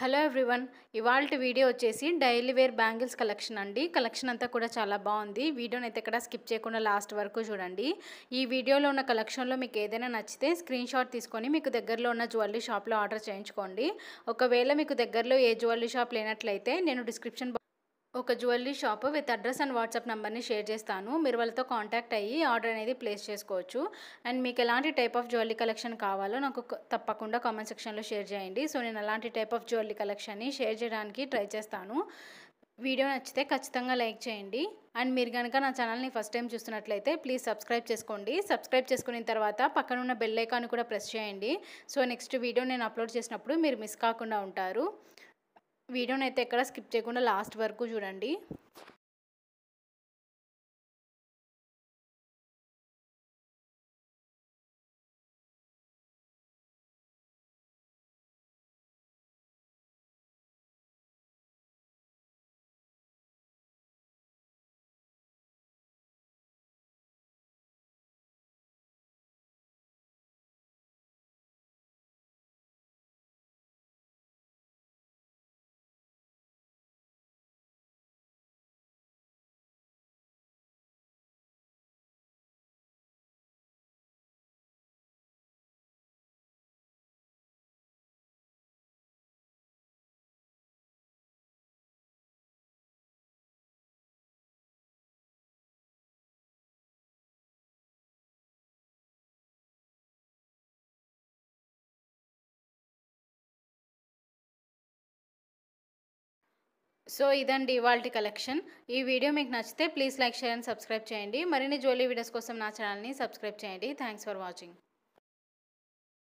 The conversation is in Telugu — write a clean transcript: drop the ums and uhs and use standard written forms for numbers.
హలో ఎవ్రీవన్, ఇవాల్టి వీడియో వచ్చేసి డైలీ వేర్ బ్యాంగిల్స్ కలెక్షన్ అండి. కలెక్షన్ అంతా కూడా చాలా బాగుంది. వీడియోని అయితే ఎక్కడ స్కిప్ చేయకుండా లాస్ట్ వరకు చూడండి. ఈ వీడియోలో ఉన్న కలెక్షన్లో మీకు ఏదైనా నచ్చితే స్క్రీన్ షాట్ తీసుకొని మీకు దగ్గరలో ఉన్న జ్యువెలరీ షాప్లో ఆర్డర్ చేయించుకోండి. ఒకవేళ మీకు దగ్గరలో ఏ జ్యువెలరీ షాప్ లేనట్లయితే నేను డిస్క్రిప్షన్ ఒక jewellery shop with address and WhatsApp నెంబర్ని షేర్ చేస్తాను. మీరు వాళ్ళతో కాంటాక్ట్ అయ్యి ఆర్డర్ అనేది ప్లేస్ చేసుకోవచ్చు. అండ్ మీకు ఎలాంటి టైప్ ఆఫ్ జ్యువెలరీ కలెక్షన్ కావాలో నాకు తప్పకుండా కామెంట్ సెక్షన్లో షేర్ చేయండి. సో నేను అలాంటి టైప్ ఆఫ్ జ్యువెలరీ కలెక్షన్ని షేర్ చేయడానికి ట్రై చేస్తాను. వీడియో నచ్చితే ఖచ్చితంగా లైక్ చేయండి. అండ్ మీరు కనుక నా ఛానల్ని ఫస్ట్ టైం చూస్తున్నట్లయితే ప్లీజ్ సబ్స్క్రైబ్ చేసుకోండి. సబ్స్క్రైబ్ చేసుకున్న తర్వాత పక్కనున్న బెల్ ఐకాన్ కూడా ప్రెస్ చేయండి. సో నెక్స్ట్ వీడియో నేను అప్లోడ్ చేసినప్పుడు మీరు మిస్ కాకుండా ఉంటారు. వీడియోని అయితే ఎక్కడ స్కిప్ చేయకుండా లాస్ట్ వరకు చూడండి. సో ఇదండి ఇవాల్టి కలెక్షన్. ఈ వీడియో మీకు నచ్చితే please like, share and subscribe చేయండి. మరిన్ని జ్యువెలరీ వీడియోస్ కోసం నా ఛానల్ని సబ్స్క్రైబ్ చేయండి. Thanks for watching.